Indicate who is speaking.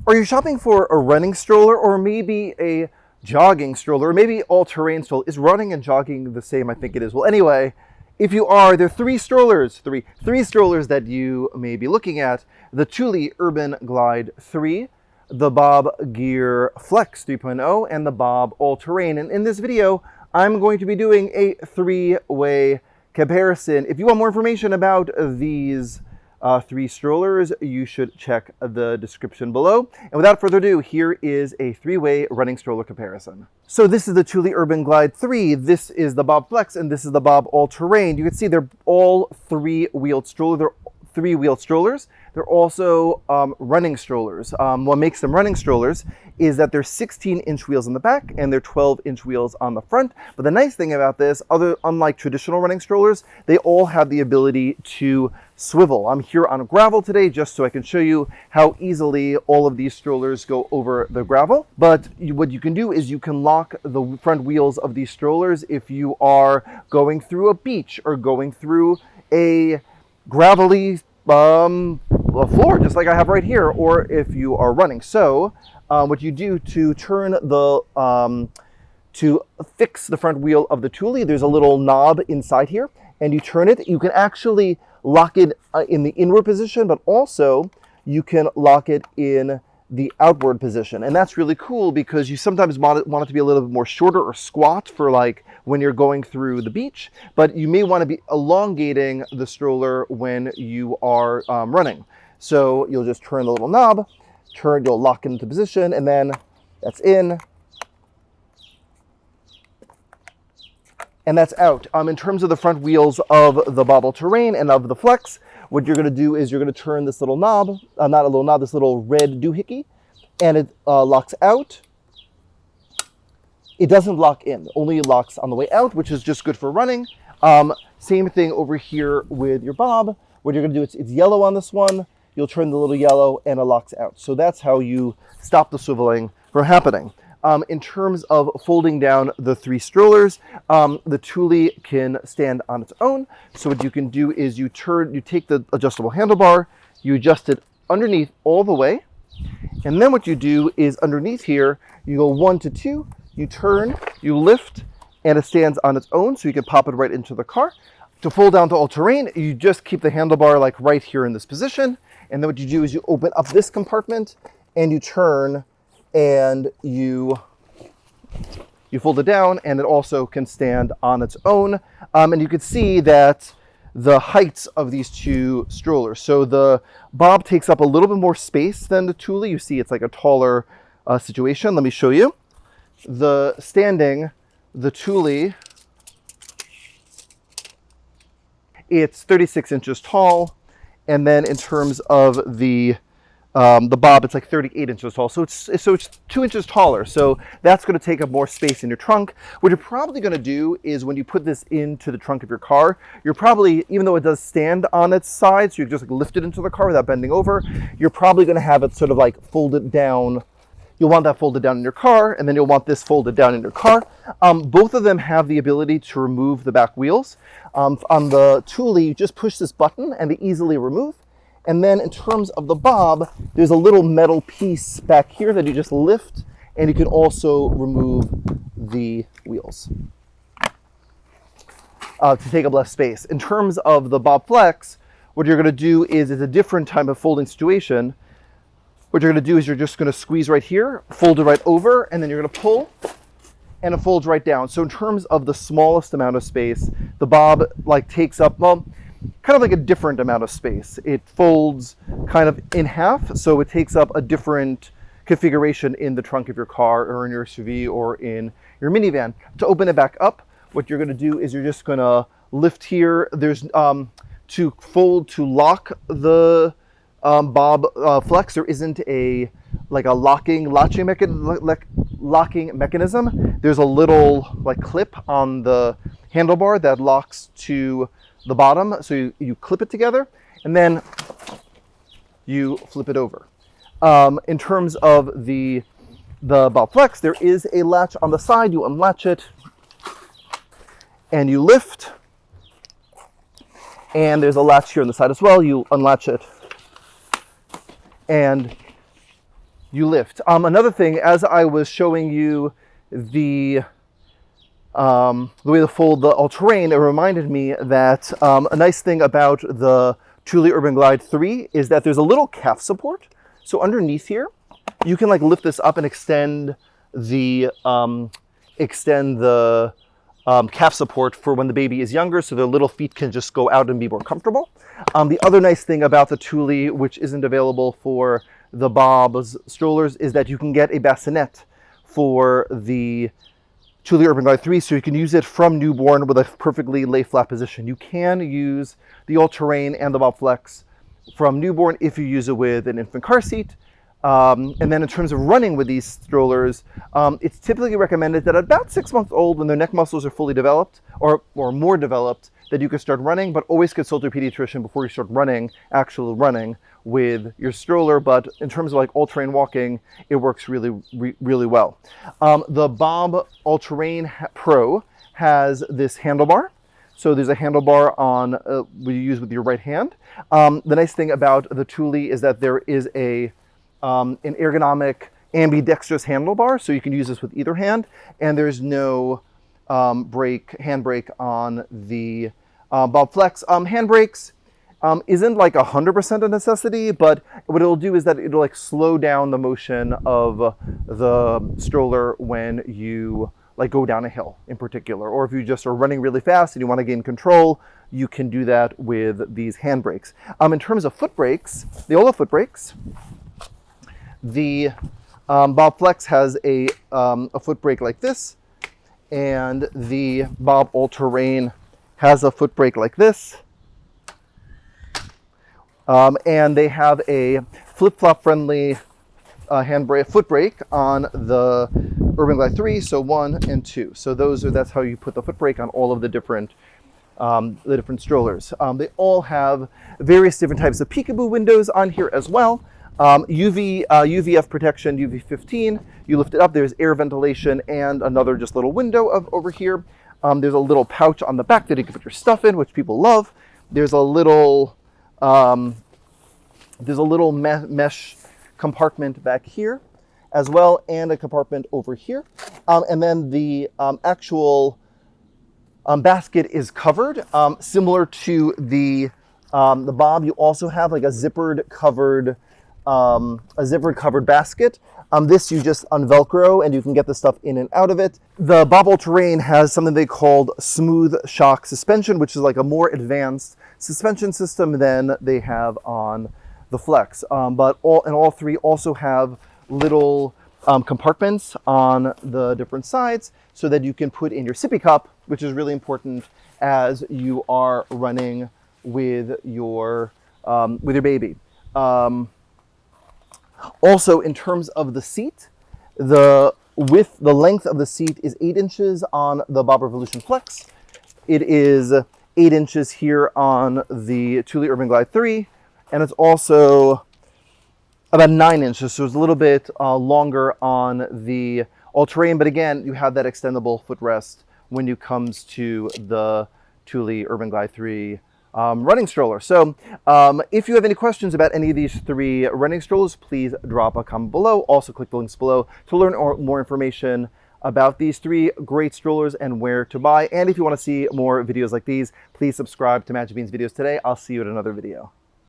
Speaker 1: Are you shopping for a running stroller or maybe a jogging stroller or maybe all-terrain stroller? Is running and jogging the same? I think it is. Well, anyway, if you are, there are three strollers that you may be looking at. The Thule Urban Glide 3, the Bob Gear Flex 3.0, and the Bob All-Terrain. And in this video, I'm going to be doing a three-way comparison. If you want more information about these three strollers, you should check the description below. And without further ado, here is a three-way running stroller comparison. So this is the Thule Urban Glide 3, this is the Bob Flex, and this is the Bob All-Terrain. You can see they're all three-wheeled strollers. They're three-wheeled strollers. They're also running strollers. What makes them running strollers is that they're 16-inch wheels on the back and they're 12-inch wheels on the front. But the nice thing about this, unlike traditional running strollers, they all have the ability to swivel. I'm here on gravel today just so I can show you how easily all of these strollers go over the gravel. But what you can do is you can lock the front wheels of these strollers if you are going through a beach or going through a gravelly floor, just like I have right here, or if you are running. So what you do to turn the to fix the front wheel of the Thule, there's a little knob inside here, and you turn it. You can actually lock it in the inward position, but also you can lock it in the outward position. And that's really cool because you sometimes want it to be a little bit more shorter or squat for like when you're going through the beach, but you may want to be elongating the stroller when you are running. So you'll just turn the little knob, you'll lock it into position, and then that's in, and that's out. In terms of the front wheels of the Bob All-Terrain and of the Flex, what you're going to do is you're going to turn this little knob, not a little knob, this little red doohickey, and it locks out. It doesn't lock in, only locks on the way out, which is just good for running. Same thing over here with your Bob. What you're going to do, it's yellow on this one. You'll turn the little yellow and it locks out. So that's how you stop the swiveling from happening. In terms of folding down the three strollers, the Thule can stand on its own. So what you can do is you take the adjustable handlebar, you adjust it underneath all the way, and then what you do is underneath here, you go 1 to 2, you turn, you lift, and it stands on its own, so you can pop it right into the car. To fold down to all-terrain, you just keep the handlebar like right here in this position, and then what you do is you open up this compartment, and you turn, and you fold it down, and it also can stand on its own. And you can see that the heights of these two strollers. So the Bob takes up a little bit more space than the Thule. You see it's like a taller situation. Let me show you. The Thule, it's 36 inches tall. And then in terms of the Bob, it's like 38 inches tall. So it's 2 inches taller. So that's going to take up more space in your trunk. What you're probably going to do is when you put this into the trunk of your car, you're probably, even though it does stand on its side, so you can just like lift it into the car without bending over, you're probably going to have it sort of like folded down. You'll want that folded down in your car, and then you'll want this folded down in your car. Both of them have the ability to remove the back wheels. On the Thule, you just push this button and they easily remove. And then in terms of the Bob, there's a little metal piece back here that you just lift, and you can also remove the wheels to take up less space. In terms of the Bob Flex, what you're going to do is it's a different type of folding situation. What you're going to do is you're just going to squeeze right here, fold it right over, and then you're going to pull, and it folds right down. So in terms of the smallest amount of space, the Bob like takes up, well, kind of like a different amount of space. It folds kind of in half, so it takes up a different configuration in the trunk of your car or in your SUV or in your minivan. To open it back up, what you're going to do is you're just going to lift here. There's to lock the Bob Flex, there isn't a locking mechanism. There's a little like clip on the handlebar that locks to the bottom, so you clip it together and then you flip it over. In terms of the Bob Flex, there is a latch on the side. You unlatch it and you lift, and there's a latch here on the side as well. You unlatch it and you lift. Another thing, as I was showing you the way to fold the all-terrain, it reminded me that a nice thing about the Thule Urban Glide 3 is that there's a little calf support. So underneath here, you can like lift this up and extend the calf support for when the baby is younger, so their little feet can just go out and be more comfortable. The other nice thing about the Thule, which isn't available for the Bob's strollers, is that you can get a bassinet for the Thule Urban Glide 3, so you can use it from newborn with a perfectly lay flat position. You can use the all-terrain and the Bob Flex from newborn if you use it with an infant car seat. And then in terms of running with these strollers, it's typically recommended that at about 6 months old, when their neck muscles are fully developed or more developed, that you can start running, but always consult your pediatrician before you start running, actual running with your stroller. But in terms of like all-terrain walking, it works really well. The Bob All-Terrain Pro has this handlebar. So there's a handlebar on you use with your right hand. The nice thing about the Thule is that there is an ergonomic ambidextrous handlebar, so you can use this with either hand, and there's no handbrake on the Bob Flex. Handbrakes isn't like 100% a necessity, but what it'll do is that it'll like slow down the motion of the stroller when you like go down a hill in particular, or if you just are running really fast and you want to gain control, you can do that with these handbrakes. In terms of foot brakes, the Ola foot brakes, the Bob Flex has a foot brake like this, and the Bob All-Terrain has a foot brake like this. And they have a flip-flop friendly foot brake on the Urban Glide 3, so 1 and 2. So that's how you put the foot brake on all of the different strollers. They all have various different types of peekaboo windows on here as well. UVF protection, UV15. You lift it up, there's air ventilation and another just little window over here. There's a little pouch on the back that you can put your stuff in, which people love. There's a little mesh compartment back here as well, and a compartment over here. And then the actual basket is covered. Similar to the Bob, you also have like a zippered covered basket. This you just unvelcro and you can get the stuff in and out of it. The Bob All-Terrain has something they called smooth shock suspension, which is like a more advanced suspension system than they have on the Flex. But all three also have little compartments on the different sides so that you can put in your sippy cup, which is really important as you are running with your baby. Also, in terms of the seat, the length of the seat is 8 inches on the Bob Revolution Flex. It is 8 inches here on the Thule Urban Glide 3, and it's also about 9 inches, so it's a little bit longer on the All-Terrain, but again, you have that extendable footrest when it comes to the Thule Urban Glide 3 running stroller. So if you have any questions about any of these 3 running strollers, please drop a comment below. Also click the links below to learn more information about these 3 great strollers and where to buy. And if you want to see more videos like these, please subscribe to Magic Beans videos today. I'll see you in another video.